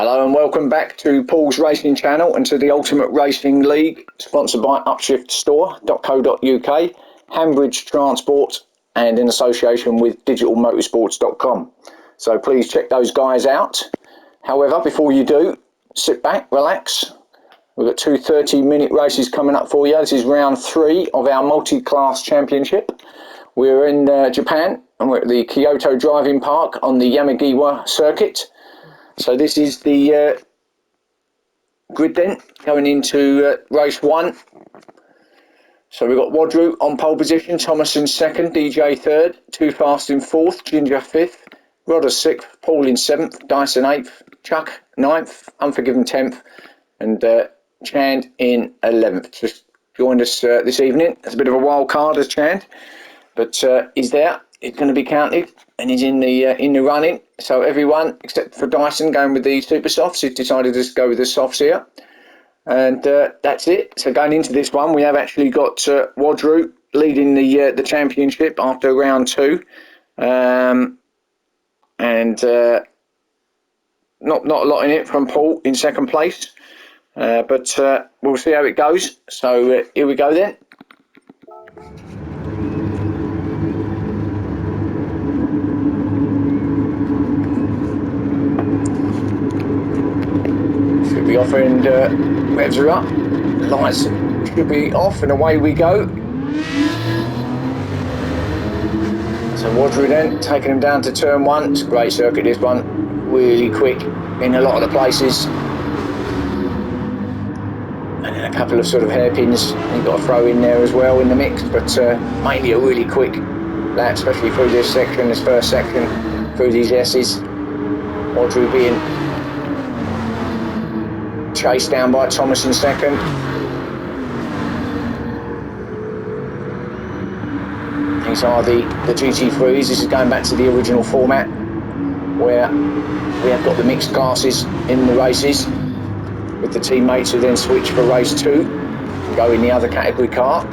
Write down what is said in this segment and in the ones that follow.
Hello and welcome back to Paul's Racing Channel and to the Ultimate Racing League, sponsored by upshiftstore.co.uk, Hanbridge Transport, and in association with digitalmotorsports.com. So please check those guys out. However, before you do, sit back, relax. We've got two 30-minute races coming up for you. This is round 3 of our multi-class championship. We're in Japan and we're at the Kyoto driving park on the Yamagiwa circuit. So this is the grid then, going into race 1. So we've got Wadru on pole position, Thomas in 2nd, DJ 3rd, Too Fast in 4th, Ginger 5th, Rodder 6th, Paul in 7th, Dyson 8th, Chuck 9th, Unforgiven 10th, and Chand in 11th. Just joined us this evening. It's a bit of a wild card as Chand, but he's there. It's going to be counted, and he's in the running. So everyone except for Dyson going with the super softs. He's decided to just go with the softs here, and that's it. So going into this one, we have actually got Wadru leading the championship after round 2, and not a lot in it from Paul in 2nd place, but we'll see how it goes. So here we go then. Should be off and revs are up. Lights should be off and away we go. So Wadru then taking him down to turn 1. It's a great circuit, this one. Really quick in a lot of the places. And then a couple of sort of hairpins you've got to throw in there as well in the mix, but mainly a really quick lap, especially through this section, this first section, through these S's. Wadru being chased down by Thomas in 2nd. These are the GT3s. This is going back to the original format where we have got the mixed classes in the races with the teammates who then switch for race 2 and go in the other category car.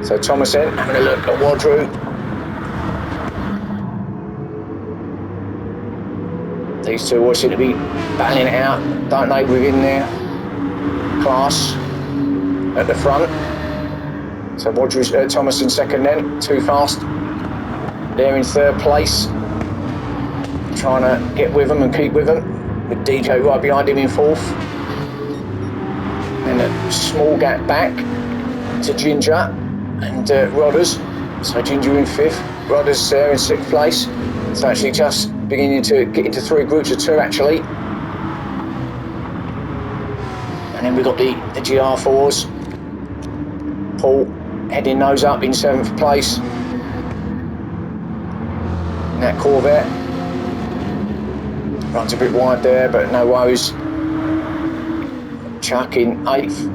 So Thomas then having a look at Wadru. These two all seem to be battling it out, don't they, within their class at the front. So Wadru's Thomas in 2nd then, Too Fast there in 3rd place, trying to get with them and keep with them, with DJ right behind him in 4th. And a small gap back to Ginger and Rodders. So Ginger in 5th, Rodders there in 6th place. It's actually just beginning to get into 3 groups of 2 actually. And then we've got the GR4s. Paul heading those up in 7th place. And that Corvette runs a bit wide there, but no worries. Chuck in 8th.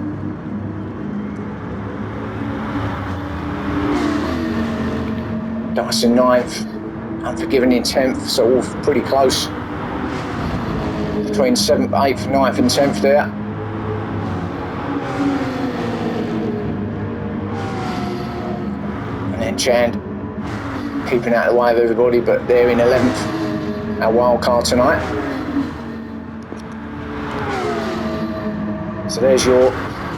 Dyson 9th. Unforgiven in 10th, so all pretty close. Between 7th, 8th, 9th and 10th there. And then Chand keeping out of the way of everybody, but they're in 11th. Our wild card tonight. So there's your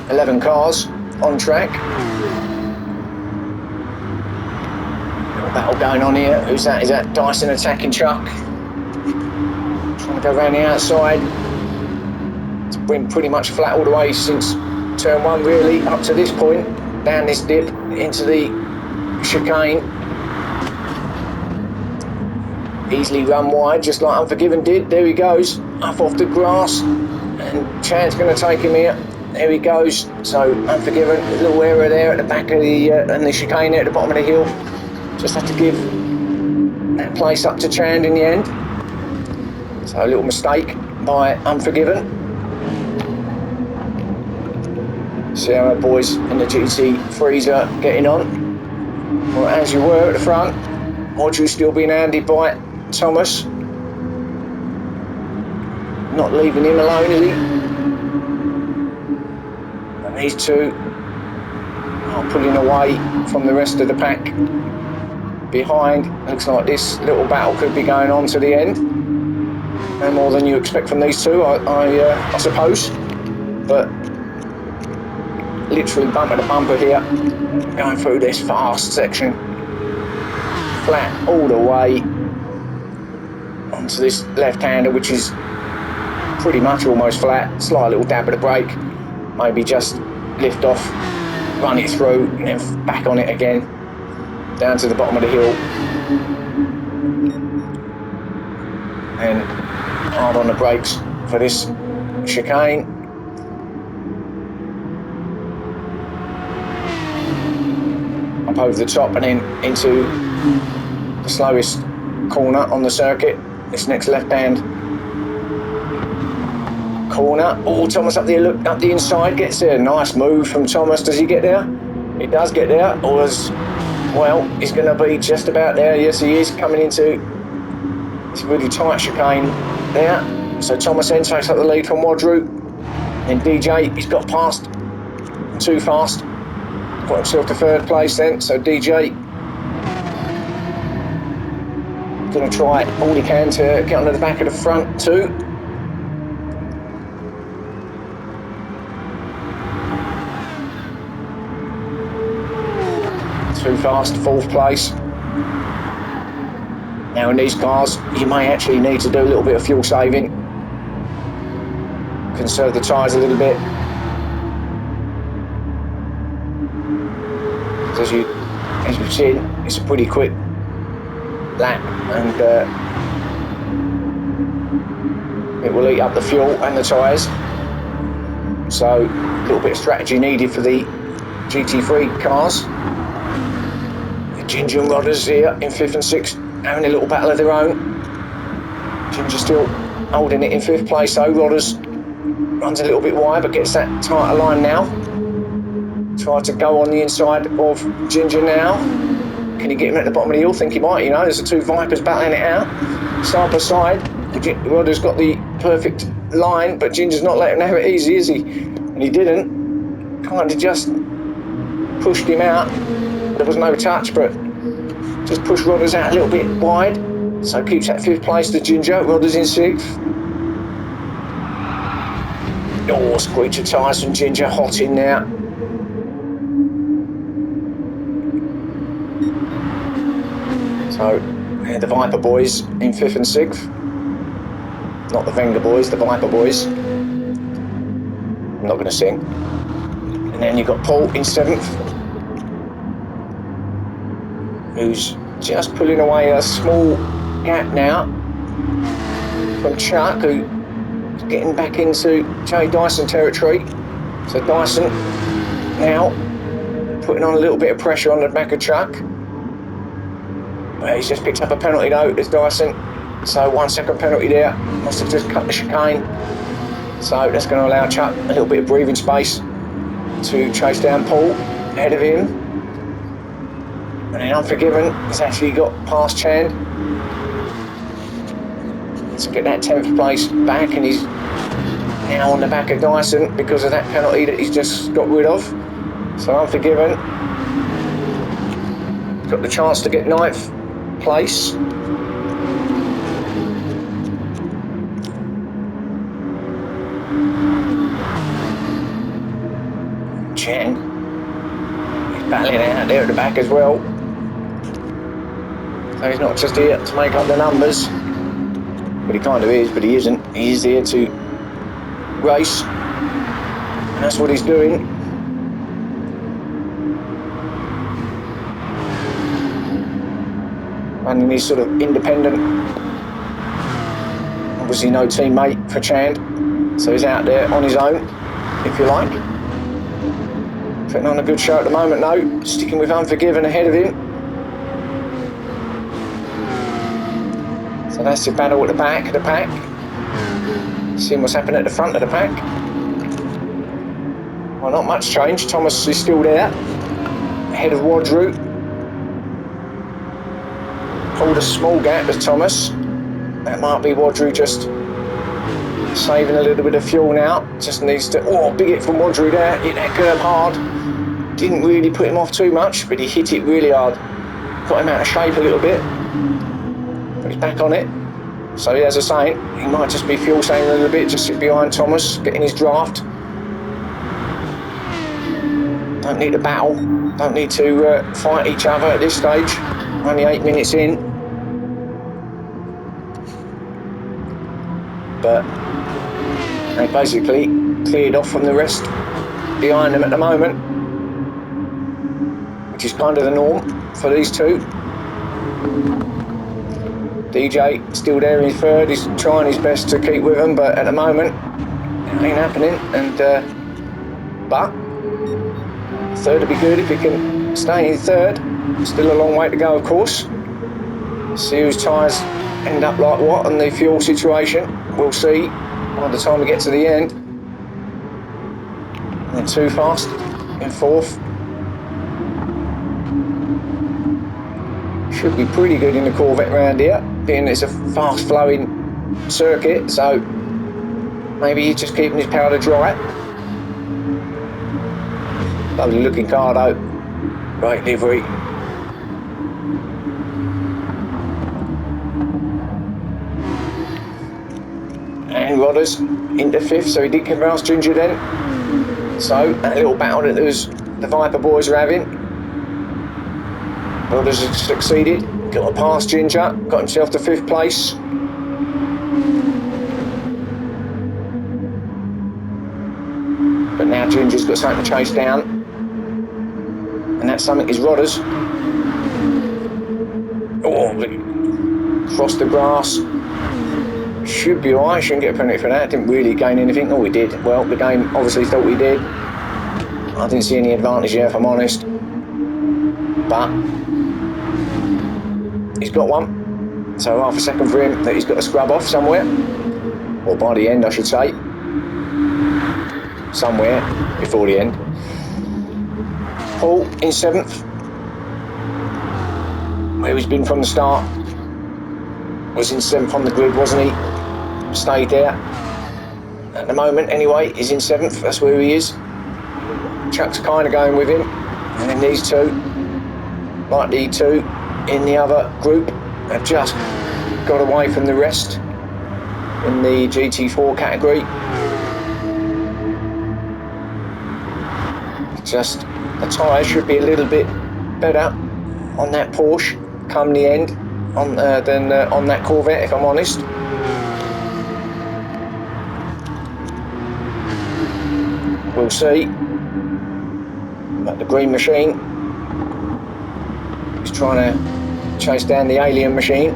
11 cars on track. Little battle going on here. Who's that? Is that Dyson attacking Chuck? Trying to go around the outside. It's been pretty much flat all the way since turn 1 really, up to this point. Down this dip into the chicane. Easily run wide, just like Unforgiven did. There he goes, up off the grass. And Chand's going to take him here. There he goes. So Unforgiven, a little error there at the back of the and the chicane there at the bottom of the hill. Just had to give that place up to Chand in the end. So a little mistake by Unforgiven. See how our boys in the GT3s are getting on. Well, as you were at the front, Wadru still being handed by Thomas. Not leaving him alone, is he? And these two are pulling away from the rest of the pack behind. Looks like this little battle could be going on to the end. No more than you expect from these two, I suppose. But literally bumper to bumper here, going through this fast section, flat all the way onto this left-hander, which is pretty much almost flat. Slight little dab of the brake, maybe just lift off, run it through, and then back on it again, down to the bottom of the hill, and hard on the brakes for this chicane. Up over the top and then into the slowest corner on the circuit, this next left-hand corner. Oh, Thomas up there, look up the inside, gets there. Nice move from Thomas. Does he get there? He does get there. Or as well, he's going to be just about there. Yes, he is, coming into this really tight chicane there. So Thomas then takes up the lead from Wadru. Then DJ, he's got past too fast. Got himself to third place then. So DJ going to try all he can to get onto the back of the front too. Too fast, fourth place. Now in these cars, you may actually need to do a little bit of fuel saving. Conserve the tyres a little bit. As you've seen, it's a pretty quick lap, and it will eat up the fuel and the tyres. So a little bit of strategy needed for the GT3 cars. Ginger and Rodders here in 5th and 6th, having a little battle of their own. Ginger still holding it in 5th place though. Rodders runs a little bit wide but gets that tighter line now. Try to go on the inside of Ginger now. Can he get him at the bottom of the hill? Think he might, you know. There's the two Vipers battling it out. Side by side. Rodders got the perfect line, but Ginger's not letting him have it easy, is he? And he didn't. Kind of just pushed him out. There was no touch, but just pushed Rodders out a little bit wide. So keeps that 5th place to Ginger. Rodders in 6th. Oh, squeak of tyres from Ginger. Hot in there. So, the Viper boys in 5th and 6th. Not the Wenger boys, the Viper boys. I'm not going to sing. And then you've got Paul in 7th, who's just pulling away a small gap now from Chuck, who's getting back into Jay Dyson territory. So Dyson now putting on a little bit of pressure on the back of Chuck. He's just picked up a penalty though, there's Dyson. So 1 second penalty there, must have just cut the chicane. So that's going to allow Chuck a little bit of breathing space to chase down Paul ahead of him. And then Unforgiven has actually got past Chand to get that 10th place back, and he's now on the back of Dyson because of that penalty that he's just got rid of. So Unforgiven got the chance to get 9th place. Chen, he's battling out there at the back as well. So he's not just here to make up the numbers, but he kind of is, but he isn't. He is here to race, and that's what he's doing. Running his sort of independent, obviously no teammate for Chand, so he's out there on his own, if you like. Putting on a good show at the moment though, sticking with Unforgiven ahead of him. So that's the battle at the back of the pack. Seeing what's happening at the front of the pack. Well, not much change. Thomas is still there, ahead of Wadru. Pulled a small gap with Thomas. That might be Wadru just saving a little bit of fuel now. Just needs to, oh, big hit from Wadru there. Hit that curb hard. Didn't really put him off too much, but he hit it really hard. Got him out of shape a little bit. But he's back on it. So as I say, he might just be fuel saving a little bit, just sit behind Thomas, getting his draft. Don't need to battle, don't need to fight each other at this stage. Only 8 minutes in. But they basically cleared off from the rest behind them at the moment, which is kind of the norm for these two. DJ still there in third, he's trying his best to keep with them, but at the moment it ain't happening. And but third would be good if he can stay in third. Still a long way to go, of course. See whose tyres end up like what and the fuel situation. We'll see by the time we get to the end. And too fast in fourth. Should be pretty good in the Corvette round here, being it's a fast flowing circuit, so maybe he's just keeping his powder dry. Lovely looking car though, great livery. And Rodders into fifth, so he did come past Ginger then. So that little battle that the Viper boys are having, Rodders has succeeded, got past Ginger, got himself to fifth place. But now Ginger's got something to chase down, and that something is Rodders. Oh, crossed the grass. Should be alright, shouldn't get a penalty for that. Didn't really gain anything. Oh, we did. Well, the game obviously thought we did. I didn't see any advantage here, if I'm honest. But he's got one. So half a second for him that he's got to scrub off somewhere. Or by the end, I should say. Somewhere before the end. Paul in seventh. Where he's been from the start. Was in seventh on the grid, wasn't he? Stayed there. At the moment, anyway, he's in seventh. That's where he is. Chuck's kind of going with him. And then these two, like the two in the other group, have just got away from the rest in the GT4 category. Just the tyres should be a little bit better on that Porsche come the end than on that Corvette, if I'm honest. We'll see. But the green machine is trying to chase down the alien machine.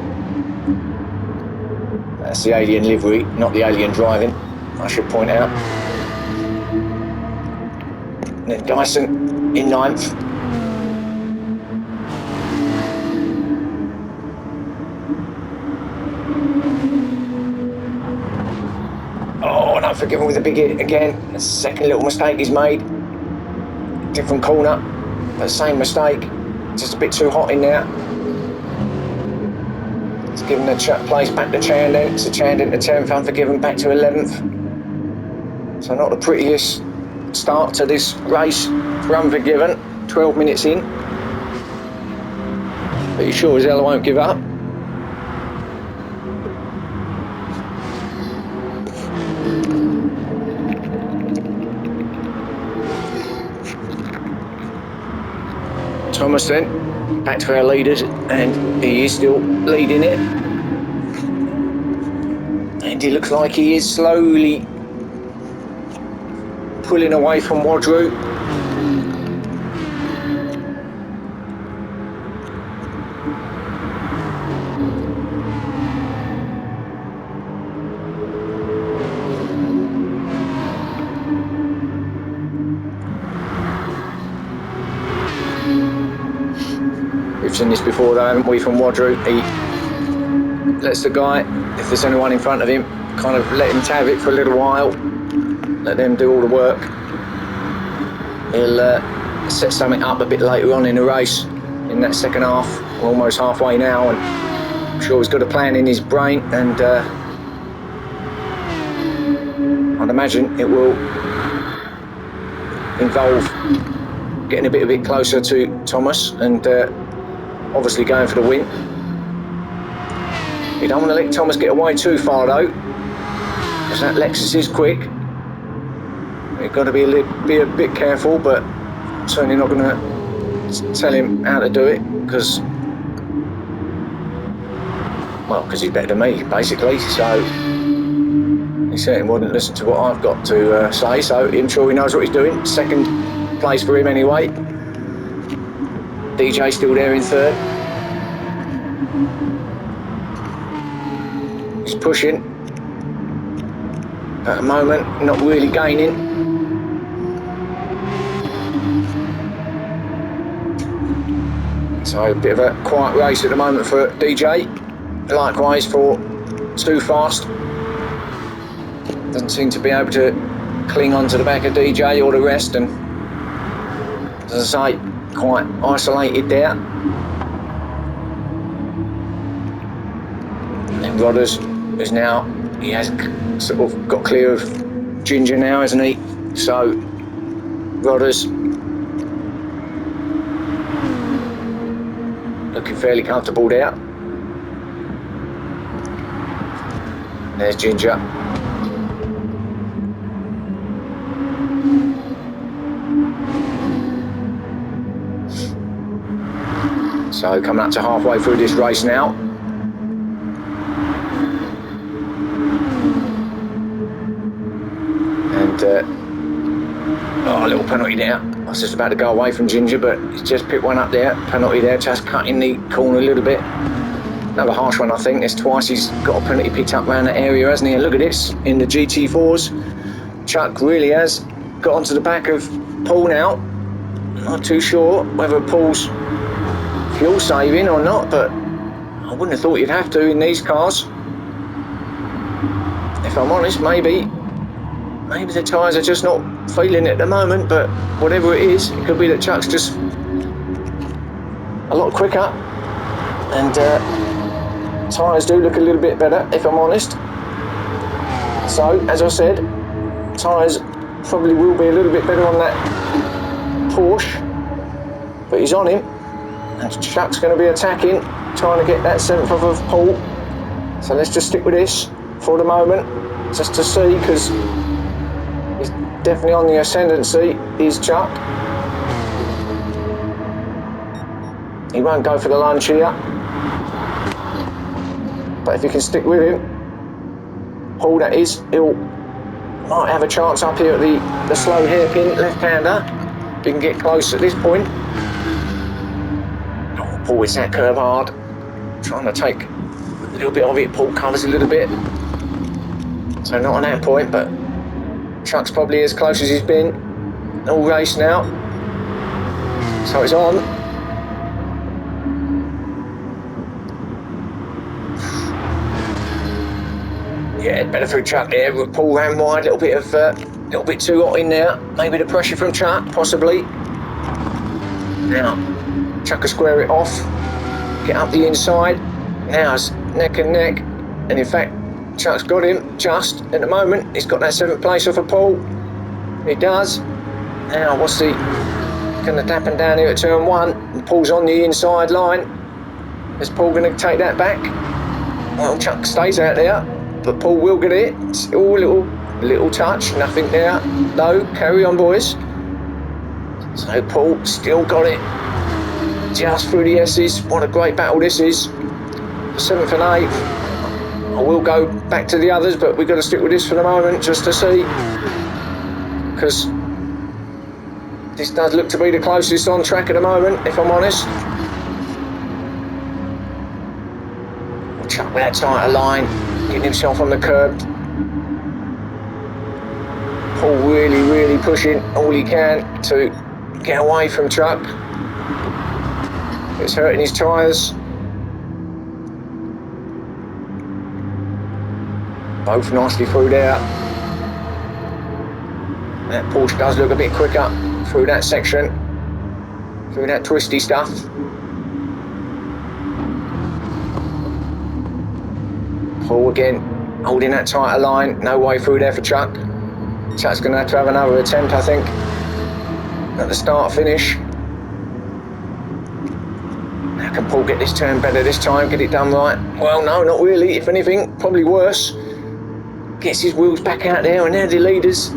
That's the alien livery, not the alien driving, I should point out. And then Dyson in ninth. Oh, and unforgiven with the big hit again. The second little mistake he's made. Different corner, but same mistake. Just a bit too hot in there. It's given the place back to Chandon. So Chandon to 10th, Unforgiven back to 11th. So not the prettiest start to this race for Unforgiven. 12 minutes in. But he sure as hell won't give up. Thomas then, back to our leaders, and he is still leading it. And he looks like he is slowly pulling away from Wadru. We've seen this before though, haven't we, from Wadru? He lets the guy, if there's anyone in front of him, kind of let him have it for a little while, let them do all the work. He'll set something up a bit later on in the race, in that second half. We're almost halfway now, and I'm sure he's got a plan in his brain, and I'd imagine it will involve getting a bit closer to Thomas and obviously going for the win. You don't want to let Thomas get away too far though, because that Lexus is quick. You've got to be a bit careful, but I'm certainly not going to tell him how to do it, because he's better than me, basically. So he certainly wouldn't listen to what I've got to say. So I'm sure he knows what he's doing. Second place for him anyway. DJ still there in third. He's pushing. At the moment, not really gaining. So a bit of a quiet race at the moment for DJ. Likewise for Too Fast. Doesn't seem to be able to cling on to the back of DJ or the rest, and as I say, quite isolated there. And Rodders is now, he has sort of got clear of Ginger now, hasn't he? So Rodders looking fairly comfortable there. There's Ginger. So coming up to halfway through this race now. And a little penalty there. I was just about to go away from Ginger, but he's just picked one up there. Penalty there, just cutting the corner a little bit. Another harsh one, I think. There's twice he's got a penalty picked up around that area, hasn't he? And look at this, in the GT4s. Chuck really has got onto the back of Paul now. Not too sure whether Paul's fuel saving or not, but I wouldn't have thought you'd have to in these cars. If I'm honest, maybe the tyres are just not feeling it at the moment, but whatever it is, it could be that Chuck's just a lot quicker, and tyres do look a little bit better, if I'm honest. So, as I said, tyres probably will be a little bit better on that Porsche, but he's on him, and Chuck's going to be attacking, trying to get that 7th of Paul. So let's just stick with this for the moment, just to see, because he's definitely on the ascendancy, is Chuck. He won't go for the lunge here, but if he can stick with him, Paul that is, he'll might have a chance up here at the slow hairpin left-hander. If he can get close at this point. Oh, Paul hits that curve hard, trying to take a little bit of it. Paul covers a little bit, so not on that point, but Chuck's probably as close as he's been all race now. So it's on. Yeah, better through Chuck there. Paul ran wide, a little bit too hot in there. Maybe the pressure from Chuck, possibly. Now, Chuck will square it off, get up the inside. Now it's neck and neck, and in fact, Chuck's got him just at the moment. He's got that 7th place off of Paul. He does. Now, what's the going to happen down here at turn 1? And Paul's on the inside line. Is Paul going to take that back? Well, Chuck stays out there, but Paul will get it. Still a little touch, nothing there. No, carry on, boys. So Paul still got it. Just through the S's. What a great battle this is. 7th and 8th. I will go back to the others, but we've got to stick with this for the moment, just to see. Because this does look to be the closest on track at the moment, if I'm honest. Chuck with that tighter line, getting himself on the curb. Paul really pushing all he can to get away from Chuck. It's hurting his tyres. Both nicely through there. That Porsche does look a bit quicker through that section, through that twisty stuff. Paul again holding that tighter line, no way through there for Chuck. Chuck's going to have another attempt, I think, at the start finish. How can Paul get this turn better this time, get it done right? Well, no, not really. If anything, probably worse. Gets his wheels back out there, and now the leaders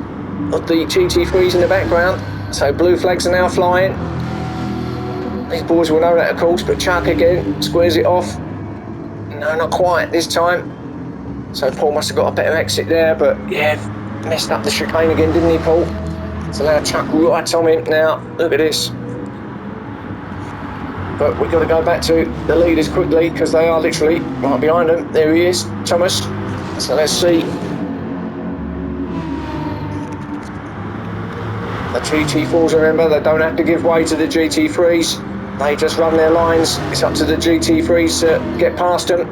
of the GT3s in the background. So blue flags are now flying. These boys will know that, of course, but Chuck again squares it off. No, not quite this time. So Paul must have got a better exit there, but yeah, messed up the chicane again, didn't he, Paul? So now Chuck right on him now. Look at this. But we've got to go back to the leaders quickly, because they are literally right behind them. There he is, Thomas. So let's see. The GT4s, remember, they don't have to give way to the GT3s. They just run their lines. It's up to the GT3s to get past them.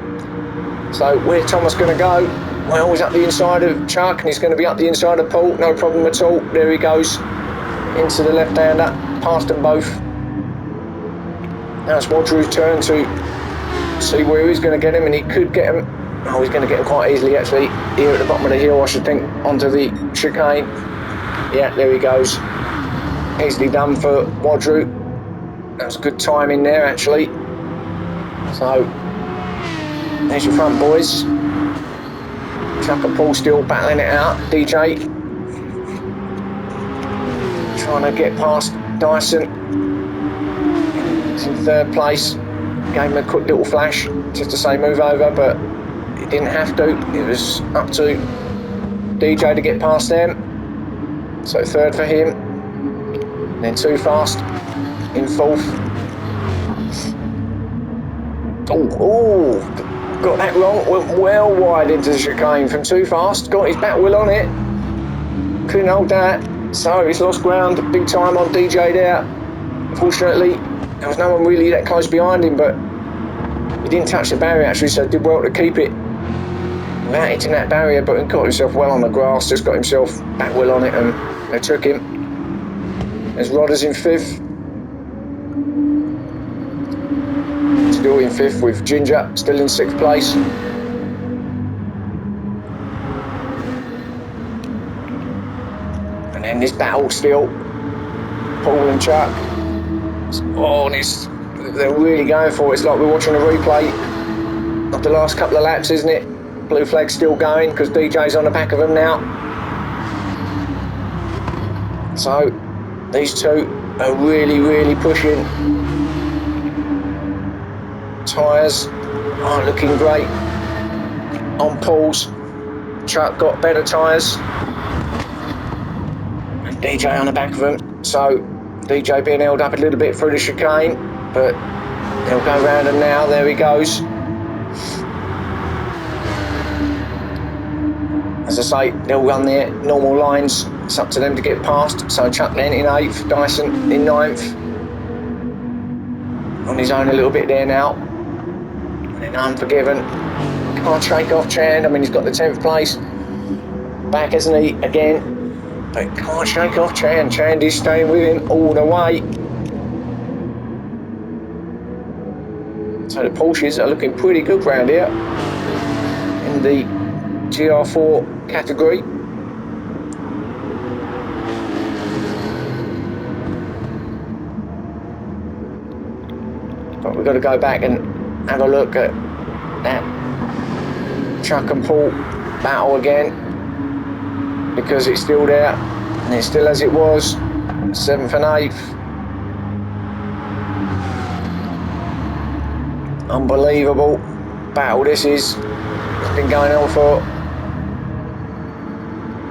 So where's Thomas going to go? Well, he's up the inside of Chuck, and he's going to be up the inside of Paul. No problem at all. There he goes. Into the left-hander. Past them both. Now it's Wadrew's turn to see where he's going to get him, and he could get him. Oh, he's going to get him quite easily, actually. Here at the bottom of the hill, I should think, onto the chicane. Yeah, there he goes. Easily done for Wadrew. That was good timing there, actually. So, there's your front boys. Chuck and Paul still battling it out. DJ trying to get past Dyson. He's in third place. Gave him a quick little flash just to say move over, but he didn't have to. It was up to DJ to get past them. So third for him. And then too fast in fourth. Oh, got that wrong. Went well wide into the chicane from too fast. Got his back wheel on it. Couldn't hold that. So he's lost ground big time on DJ there. Unfortunately, there was no one really that close behind him, but he didn't touch the barrier actually, so did well to keep it without hitting that barrier, but he got himself well on the grass, just got himself back wheel on it, and they took him. There's Rodders in fifth. Still in fifth with Ginger, still in sixth place. And then this battle still, Paul and Chuck. Oh, and they're really going for it. It's like we're watching a replay of the last couple of laps, isn't it? Blue flag's still going because DJ's on the back of them now. So these two are really pushing. Tyres aren't looking great on Paul's. Chuck got better tyres. And DJ on the back of them. So DJ being held up a little bit through the chicane, but they'll go round him now. There he goes. As I say, they'll run their normal lines. It's up to them to get past. So Chuck then in 8th, Dyson in 9th. On his own a little bit there now. And then Unforgiven. Can't shake off Chand. I mean, he's got the 10th place. Back, isn't he, again? But can't shake off Chand. Chand is staying with him all the way. So the Porsches are looking pretty good round here in the GR4 category. But we've got to go back and have a look at that Chuck and Paul battle again, because it's still there and it's still as it was, 7th and 8th. Unbelievable battle this is. It's been going on for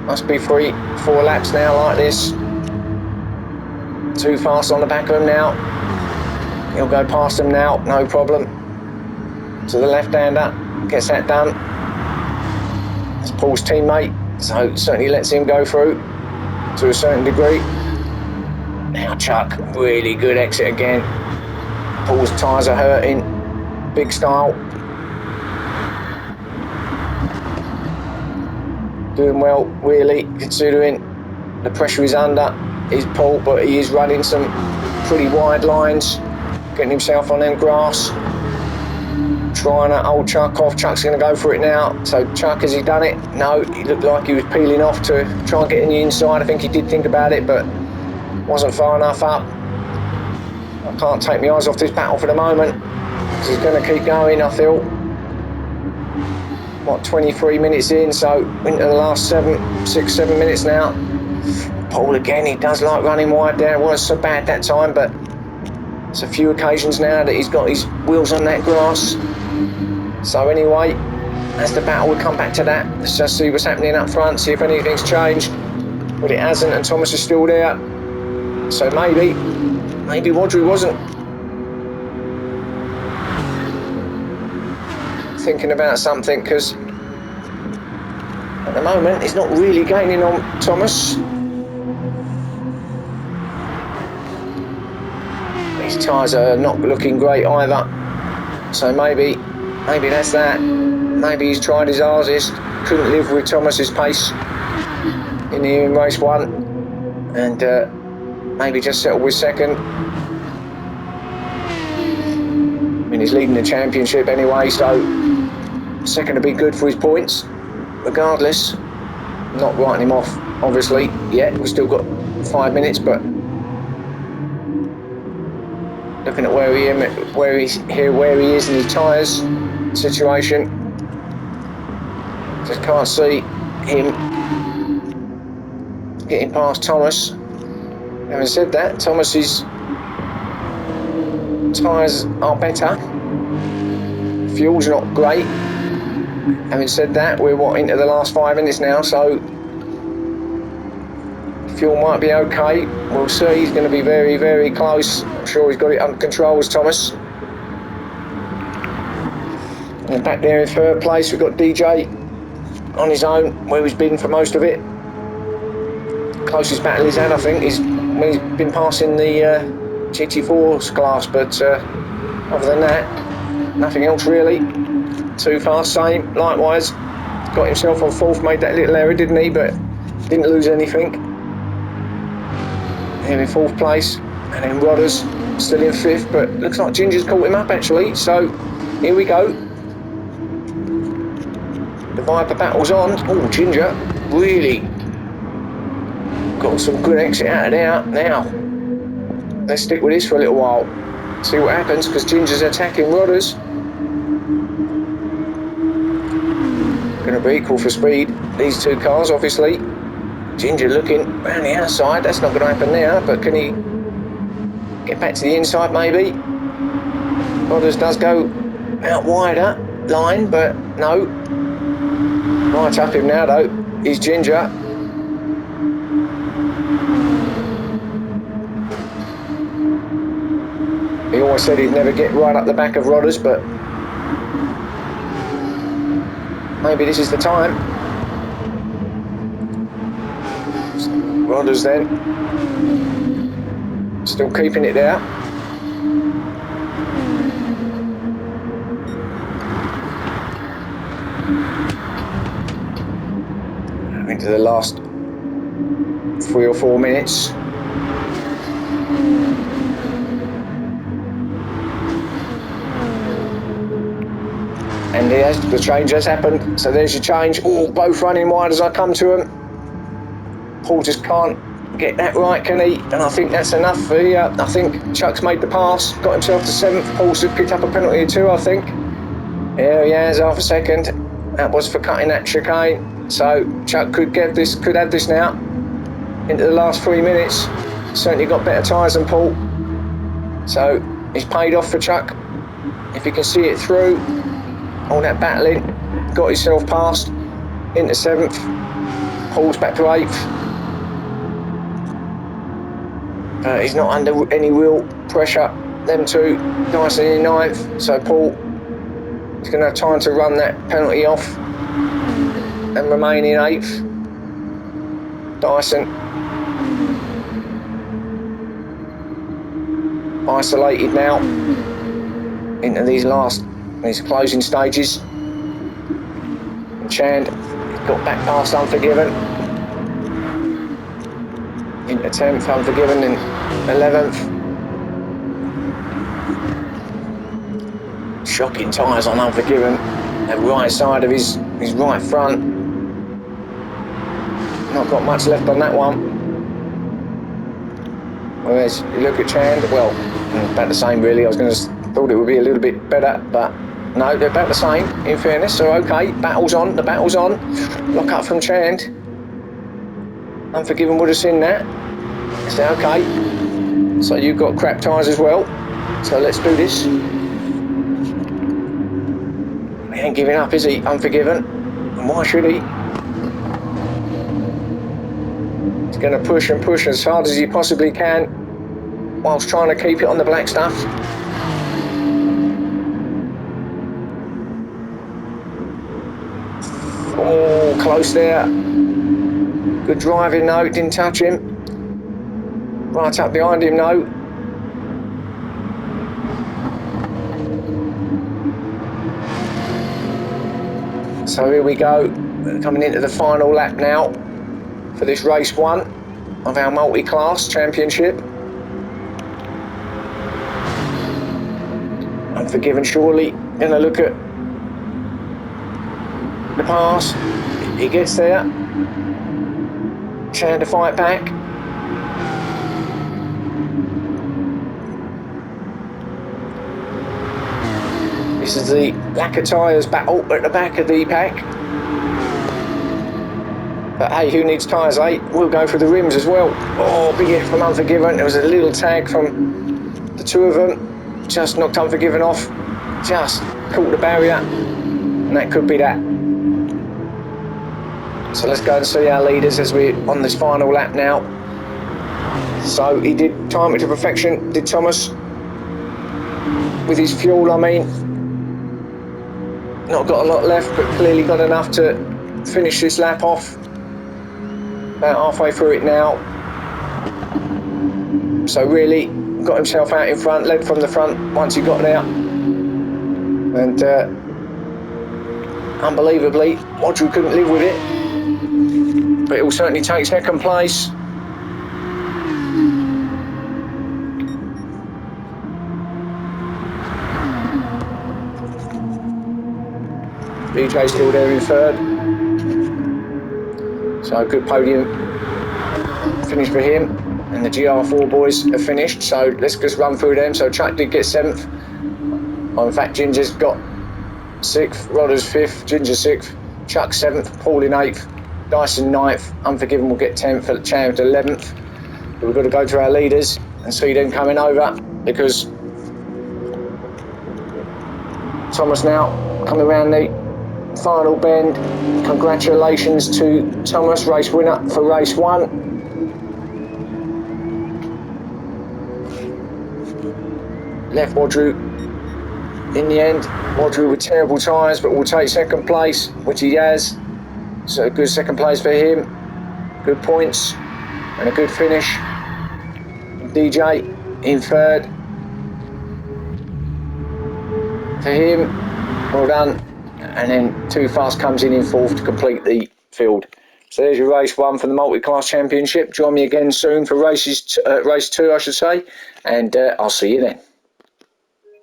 must be 3-4 laps now like this. Too fast on the back of him now. He'll go past him now, no problem. To the left-hander, gets that done. It's Paul's teammate, so certainly lets him go through to a certain degree. Now Chuck, really good exit again. Paul's tyres are hurting, big style. Doing well, really, considering the pressure he's under. Is Paul, but he is running some pretty wide lines, getting himself on them grass, trying to hold Chuck off. Chuck's going to go for it now. So Chuck, has he done it? No, he looked like he was peeling off to try and get in the inside. I think he did think about it, but wasn't far enough up. I can't take my eyes off this battle for the moment, because he's going to keep going, I feel. What, 23 minutes in, so into the last 6, 7 minutes now. Paul again, he does like running wide there. It wasn't so bad that time, but it's a few occasions now that he's got his wheels on that grass. So anyway, that's the battle. We'll come back to that. Let's just see what's happening up front, see if anything's changed. But it hasn't, and Thomas is still there. So maybe Wadri wasn't thinking about something, because at the moment he's not really gaining on Thomas. His tyres are not looking great either, so maybe that's that. Maybe he's tried his hardest, couldn't live with Thomas's pace in race 1, and maybe just settled with second. I mean, he's leading the championship anyway, so second would be good for his points regardless. Not writing him off obviously yet, we've still got 5 minutes, but looking at where he is in his tyres situation, just can't see him getting past Thomas. Having said that, Thomas's tyres are better, fuel's not great. Having said that, we're into the last 5 minutes now, so fuel might be okay. We'll see. He's going to be very, very close. I'm sure he's got it under control as Thomas. And back there in third place, we've got DJ on his own, where he's been for most of it. Closest battle he's had, I think, is when he's been passing the GT4's class, but other than that, nothing else really. Too fast, same. Likewise, got himself on fourth, made that little error, didn't he? But didn't lose anything. Here in fourth place, and then Rodders still in fifth, but looks like Ginger's caught him up actually. So here we go. The Viper battle's on. Oh, Ginger really got some good exit out of there. Now let's stick with this for a little while, see what happens, because Ginger's attacking Rodders. Going to be equal for speed, these two cars obviously. Ginger looking around the outside, that's not going to happen there, but can he get back to the inside maybe? Rodders does go out wider line, but no. Right up him now though, is Ginger. He always said he'd never get right up the back of Rodders, but maybe this is the time. Rodders then, still keeping it there. Into the last 3 or 4 minutes. And the change has happened, so there's your change. Oh, both running wide as I come to them. Paul just can't get that right, can he? And I think that's enough for here. I think Chuck's made the pass, got himself to 7th. Paul's just picked up a penalty or 2, I think. There he has, half a second. That was for cutting that chicane. So Chuck could have this now. Into the last 3 minutes. Certainly got better tyres than Paul. So it's paid off for Chuck. If he can see it through, all that battling, got himself past into 7th. Paul's back to 8th. He's not under any real pressure. Them two nicely in 9th. So Paul is going to have time to run that penalty off and remain in 8th. Dyson isolated now into these closing stages. And Chand got back past Unforgiven into 10th, Unforgiven in 11th. Shocking tyres on Unforgiven, the right side of his right front. Not got much left on that one. Whereas you look at Chand, well, about the same really. I was going to thought it would be a little bit better, but no, they're about the same in fairness. So okay, battle's on, the battle's on. Lock up from Chand. Unforgiven would have seen that. So okay, so you've got crap tyres as well. So let's do this. He ain't giving up, is he? Unforgiven. And why should he? He's going to push and push as hard as he possibly can, whilst trying to keep it on the black stuff. Oh, close there. Good driving though, didn't touch him. Right up behind him though. So here we go, coming into the final lap now for this race 1 of our multi-class championship. Unforgiven surely, gonna look at the pass. He gets there, trying to fight back. This is the lack of tyres battle at the back of the pack. But hey, who needs tyres, eh? We'll go for the rims as well. Oh, big hit from Unforgiven. There was a little tag from the two of them. Just knocked Unforgiven off. Just caught the barrier. And that could be that. So let's go and see our leaders as we're on this final lap now. So he did time it to perfection, did Thomas. With his fuel, I mean. Not got a lot left, but clearly got enough to finish this lap off. About halfway through it now. So really got himself out in front, led from the front once he got there. And unbelievably, Audrey couldn't live with it. But it will certainly take second place. BJ still there in third. So a good podium finish for him. And the GR4 boys have finished. So let's just run through them. So Chuck did get 7th. Oh, in fact, Ginger's got 6th, Rodder's 5th, Ginger 6th, Chuck 7th, Paul in 8th, Dyson 9th, Unforgiven will get 10th, Chand 11th. But we've got to go to our leaders and see them coming over, because Thomas now coming around the final bend. Congratulations to Thomas, race winner for race 1. Left Wadru in the end. Wadru with terrible tyres, but will take second place, which he has. So a good second place for him. Good points and a good finish. DJ in third. For him, well done. And then Too Fast comes in fourth to complete the field. So there's your race 1 for the multi-class championship. Join me again soon for race 2, I should say, and I'll see you then.